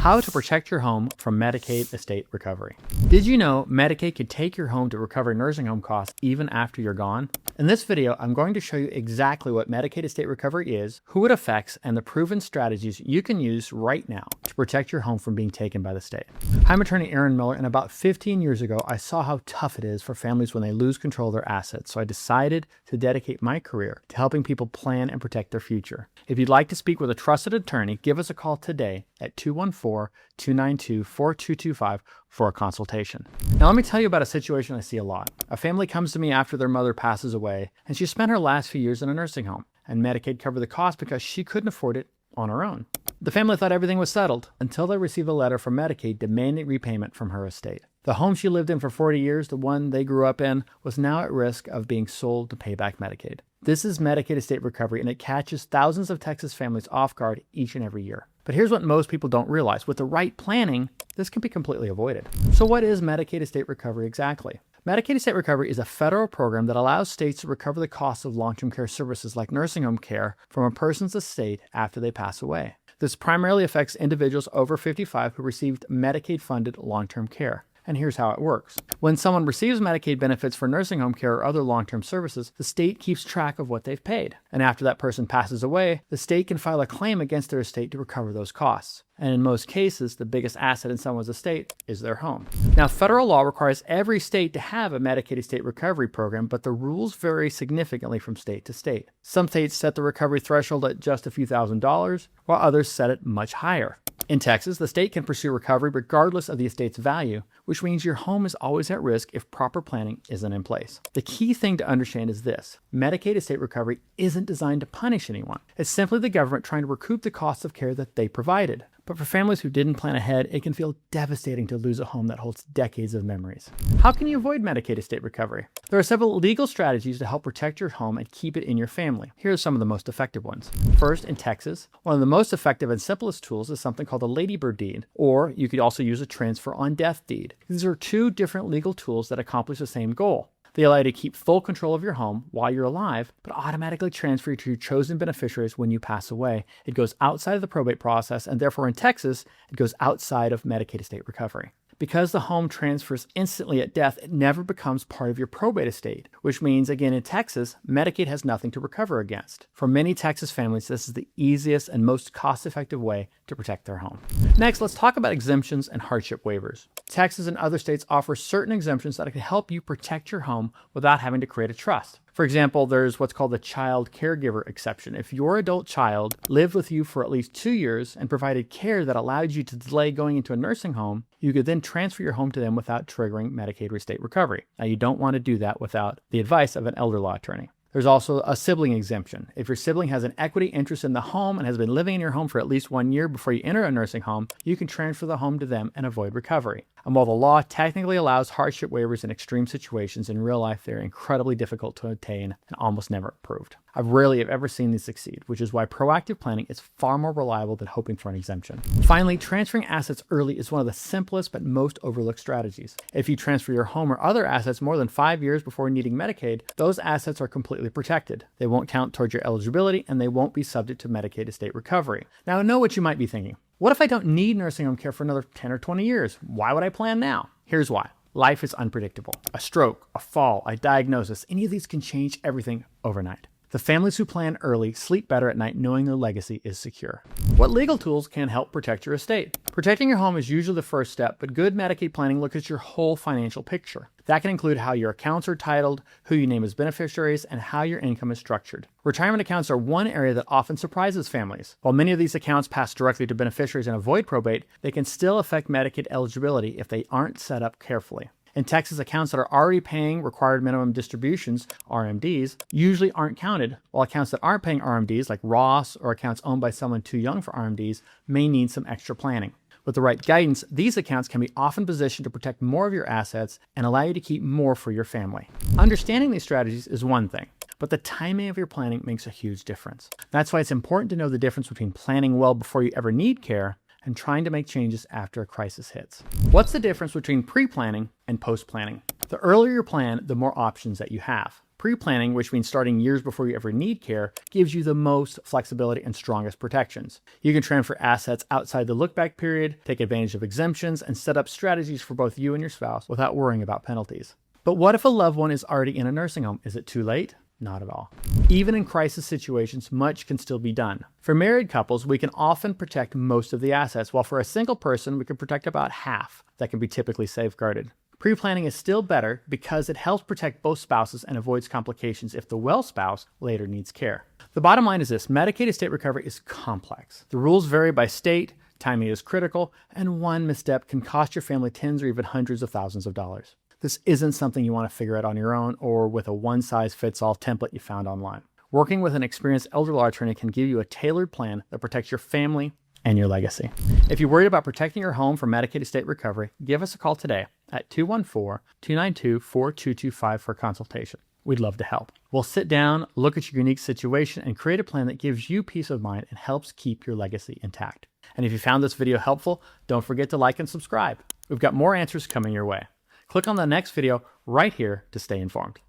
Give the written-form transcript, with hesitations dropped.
How to protect your home from Medicaid estate recovery. Did you know Medicaid could take your home to recover nursing home costs even after you're gone? In this video, I'm going to show you exactly what Medicaid estate recovery is, who it affects, and the proven strategies you can use right now to protect your home from being taken by the state. I'm attorney Aaron Miller, and about 15 years ago, I saw how tough it is for families when they lose control of their assets, so I decided to dedicate my career to helping people plan and protect their future. If you'd like to speak with a trusted attorney, give us a call today at 214-292-4225 for a consultation. Now let me tell you about a situation I see a lot. A family comes to me after their mother passes away, and she spent her last few years in a nursing home, and Medicaid covered the cost because she couldn't afford it on her own. The family thought everything was settled until they received a letter from Medicaid demanding repayment from her estate. The home she lived in for 40 years, the one they grew up in, was now at risk of being sold to pay back Medicaid. This is Medicaid estate recovery, and it catches thousands of Texas families off guard each and every year. But here's what most people don't realize. With the right planning, this can be completely avoided. So what is Medicaid estate recovery exactly? Medicaid estate recovery is a federal program that allows states to recover the costs of long-term care services like nursing home care from a person's estate after they pass away. This primarily affects individuals over 55 who received Medicaid-funded long-term care. And here's how it works. When someone receives Medicaid benefits for nursing home care or other long-term services, the state keeps track of what they've paid. And after that person passes away, the state can file a claim against their estate to recover those costs. And in most cases, the biggest asset in someone's estate is their home. Now, federal law requires every state to have a Medicaid estate recovery program, but the rules vary significantly from state to state. Some states set the recovery threshold at just a few $1,000s, while others set it much higher. In Texas, the state can pursue recovery regardless of the estate's value, which means your home is always at risk if proper planning isn't in place. The key thing to understand is this: Medicaid estate recovery isn't designed to punish anyone. It's simply the government trying to recoup the costs of care that they provided. But for families who didn't plan ahead, it can feel devastating to lose a home that holds decades of memories. How can you avoid Medicaid estate recovery? There are several legal strategies to help protect your home and keep it in your family. Here are some of the most effective ones. First, in Texas, one of the most effective and simplest tools is something called a ladybird deed, or you could also use a transfer on death deed. These are two different legal tools that accomplish the same goal. They allow you to keep full control of your home while you're alive, but automatically transfer you to your chosen beneficiaries when you pass away. It goes outside of the probate process, and therefore in Texas, it goes outside of Medicaid estate recovery. Because the home transfers instantly at death, it never becomes part of your probate estate, which means, again, in Texas, Medicaid has nothing to recover against. For many Texas families, this is the easiest and most cost-effective way to protect their home. Next, let's talk about exemptions and hardship waivers. Texas and other states offer certain exemptions that can help you protect your home without having to create a trust. For example, there's what's called the child caregiver exception. If your adult child lived with you for at least 2 years and provided care that allowed you to delay going into a nursing home, you could then transfer your home to them without triggering Medicaid estate recovery. Now, you don't want to do that without the advice of an elder law attorney. There's also a sibling exemption. If your sibling has an equity interest in the home and has been living in your home for at least 1 year before you enter a nursing home, you can transfer the home to them and avoid recovery. And while the law technically allows hardship waivers in extreme situations, in real life they're incredibly difficult to obtain and almost never approved. I rarely have ever seen these succeed, which is why proactive planning is far more reliable than hoping for an exemption. Finally, transferring assets early is one of the simplest but most overlooked strategies. If you transfer your home or other assets more than 5 years before needing Medicaid, those assets are completely protected. They won't count towards your eligibility, and they won't be subject to Medicaid estate recovery. Now, I know what you might be thinking. What if I don't need nursing home care for another 10 or 20 years? Why would I plan now? Here's why. Life is unpredictable. A stroke, a fall, a diagnosis, any of these can change everything overnight. The families who plan early sleep better at night knowing their legacy is secure. What legal tools can help protect your estate? Protecting your home is usually the first step, but good Medicaid planning looks at your whole financial picture. That can include how your accounts are titled, who you name as beneficiaries, and how your income is structured. Retirement accounts are one area that often surprises families. While many of these accounts pass directly to beneficiaries and avoid probate, they can still affect Medicaid eligibility if they aren't set up carefully. In Texas, accounts that are already paying required minimum distributions, RMDs, usually aren't counted, while accounts that aren't paying RMDs, like Ross or accounts owned by someone too young for RMDs, may need some extra planning. With the right guidance, these accounts can be often positioned to protect more of your assets and allow you to keep more for your family. Understanding these strategies is one thing, but the timing of your planning makes a huge difference. That's why it's important to know the difference between planning well before you ever need care and trying to make changes after a crisis hits. What's the difference between pre-planning and post-planning? The earlier you plan, the more options that you have. Pre-planning, which means starting years before you ever need care, gives you the most flexibility and strongest protections. You can transfer assets outside the look-back period, take advantage of exemptions, and set up strategies for both you and your spouse without worrying about penalties. But what if a loved one is already in a nursing home? Is it too late? Not at all. Even in crisis situations, much can still be done. For married couples, we can often protect most of the assets, while for a single person, we can protect about half that can be typically safeguarded. Pre-planning is still better because it helps protect both spouses and avoids complications if the well spouse later needs care. The bottom line is this: Medicaid estate recovery is complex. The rules vary by state, timing is critical, and one misstep can cost your family tens or even hundreds of thousands of dollars. This isn't something you want to figure out on your own or with a one-size-fits-all template you found online. Working with an experienced elder law attorney can give you a tailored plan that protects your family and your legacy. If you're worried about protecting your home from Medicaid estate recovery, give us a call today at 214-292-4225 for a consultation. We'd love to help. We'll sit down, look at your unique situation, and create a plan that gives you peace of mind and helps keep your legacy intact. And if you found this video helpful, don't forget to like and subscribe. We've got more answers coming your way. Click on the next video right here to stay informed.